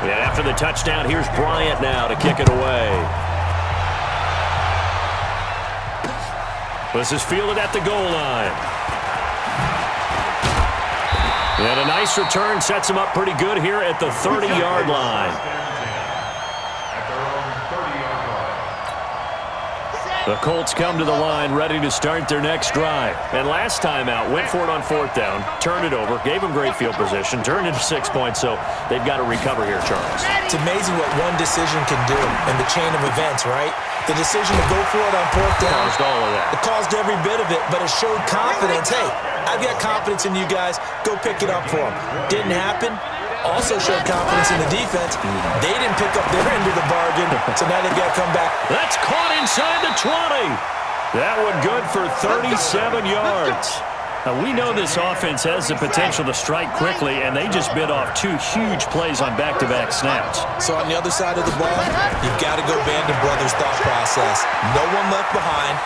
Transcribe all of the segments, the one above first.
And after the touchdown, here's Bryant now to kick it away. This is fielded at the goal line. And a nice return sets him up pretty good here at the 30-yard line. The Colts come to the line ready to start their next drive. And last time out, went for it on 4th down, turned it over, gave them great field position, turned into 6 points, so they've got to recover here, Charles. It's amazing what one decision can do in the chain of events, right? The decision to go for it on 4th down. Caused all of that. It caused every bit of it, but it showed confidence. Hey, I've got confidence in you guys. Go pick it up for them. Didn't happen. Also showed confidence in the defense. They didn't pick up their end of the bargain, so now they've got to come back. That's caught inside the 20. That one good for 37 yards. Now, we know this offense has the potential to strike quickly, and they just bit off 2 huge plays on back-to-back snaps. So on the other side of the ball, you've got to go Band of Brothers thought process. No one left behind,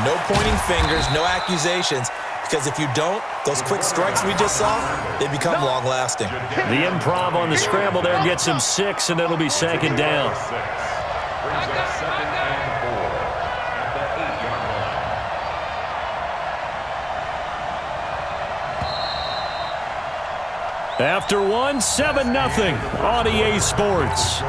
no pointing fingers, no accusations. Because if you don't, those quick strikes we just saw, they become long-lasting. The improv on the scramble there gets him 6, and it'll be 2nd down. After 1, 7-0 on EA Sports.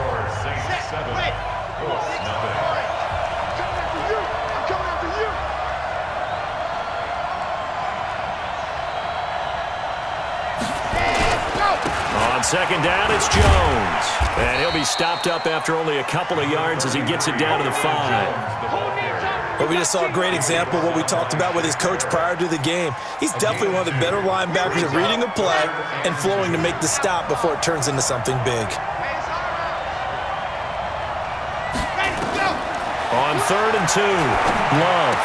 On 2nd down, it's Jones. And he'll be stopped up after only a couple of yards as he gets it down to the 5. But we just saw a great example of what we talked about with his coach prior to the game. He's definitely one of the better linebackers at reading a play and flowing to make the stop before it turns into something big. On 3rd and 2, Love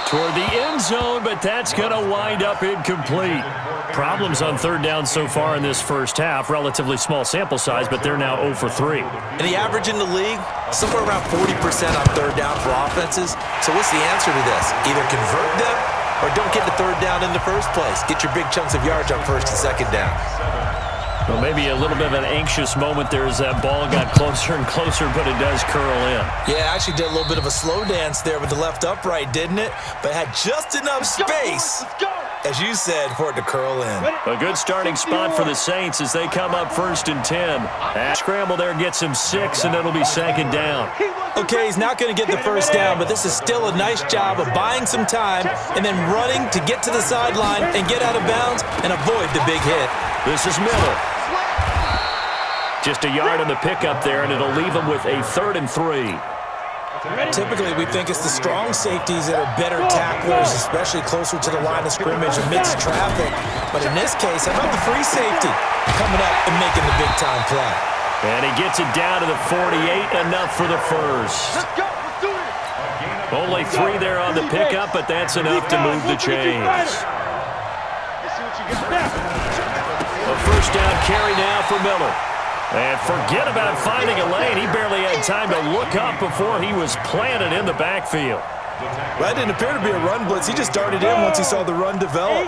toward the end zone, but that's going to wind up incomplete. Problems on 3rd down so far in this first half. Relatively small sample size, but they're now 0 for 3. And the average in the league, somewhere around 40% on 3rd down for offenses. So what's the answer to this? Either convert them or don't get to 3rd down in the first place. Get your big chunks of yards on 1st and 2nd down. Well, maybe a little bit of an anxious moment there as that ball got closer and closer, but it does curl in. Yeah, actually did a little bit of a slow dance there with the left upright, didn't it? But had just enough space, as you said, for it to curl in. A good starting spot for the Saints as they come up 1st and 10. That scramble there gets him 6, and it'll be 2nd down. Okay, he's not going to get the 1st down, but this is still a nice job of buying some time and then running to get to the sideline and get out of bounds and avoid the big hit. This is Miller. Just a yard on the pickup there, and it'll leave him with a 3rd and 3. Typically, we think it's the strong safeties that are better tacklers, especially closer to the line of scrimmage amidst traffic. But in this case, how about the free safety coming up and making the big-time play? And he gets it down to the 48, enough for the first. Only 3 there on the pickup, but that's enough to move the chains. A 1st down carry now for Miller. And forget about finding a lane. He barely had time to look up before he was planted in the backfield. That didn't appear to be a run blitz. He just darted in once he saw the run develop.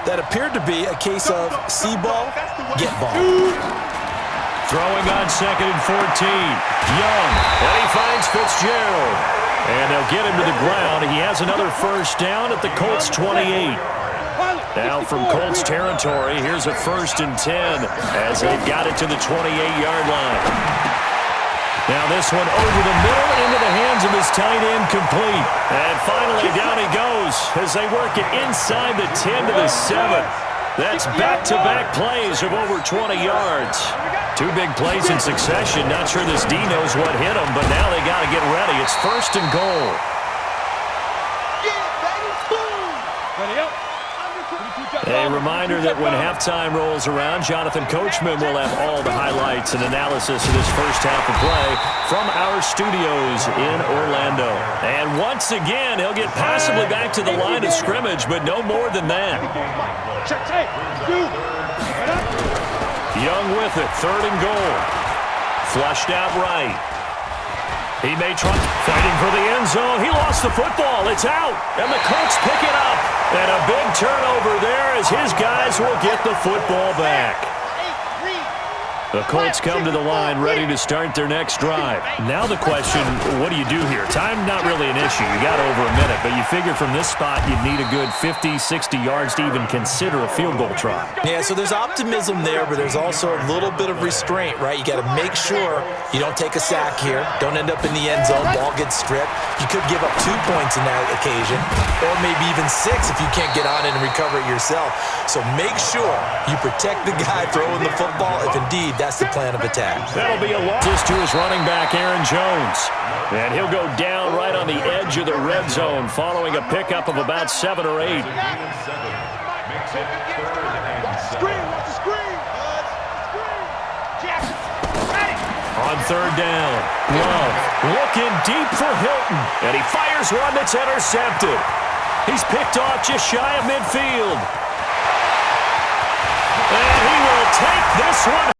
That appeared to be a case of see ball, get ball. Throwing on 2nd and 14. Young, and he finds Fitzgerald. And they'll get him to the ground. He has another 1st down at the Colts 28. Now from Colts territory, here's a 1st and 10 as they've got it to the 28-yard line. Now this one over the middle into the hands of his tight end, complete. And finally down he goes as they work it inside the 10 to the 7. That's back-to-back plays of over 20 yards. 2 big plays in succession. Not sure this D knows what hit him, but now they got to get ready. It's 1st and goal. A reminder that when halftime rolls around, Jonathan Coachman will have all the highlights and analysis of this first half of play from our studios in Orlando. And once again, he'll get possibly back to the line of scrimmage, but no more than that. Young with it, 3rd and goal. Flushed out right. He may try fighting for the end zone. He lost the football. It's out. And the Colts pick it up. And a big turnover there as his guys will get the football back. The Colts come to the line ready to start their next drive. Now the question, what do you do here? Time not really an issue. You got over a minute, but you figure from this spot you'd need a good 50, 60 yards to even consider a field goal try. Yeah, so there's optimism there, but there's also a little bit of restraint, right? You got to make sure you don't take a sack here. Don't end up in the end zone. Ball gets stripped. You could give up 2 points in that occasion, or maybe even 6 if you can't get on it and recover it yourself. So make sure you protect the guy throwing the football if indeed that's the plan of attack. That'll be a loss to his running back, Aaron Jones. And he'll go down right on the edge of the red zone following a pickup of about 7 or 8. On third down, Love looking deep for Hilton. And he fires one that's intercepted. He's picked off just shy of midfield. And he will take this one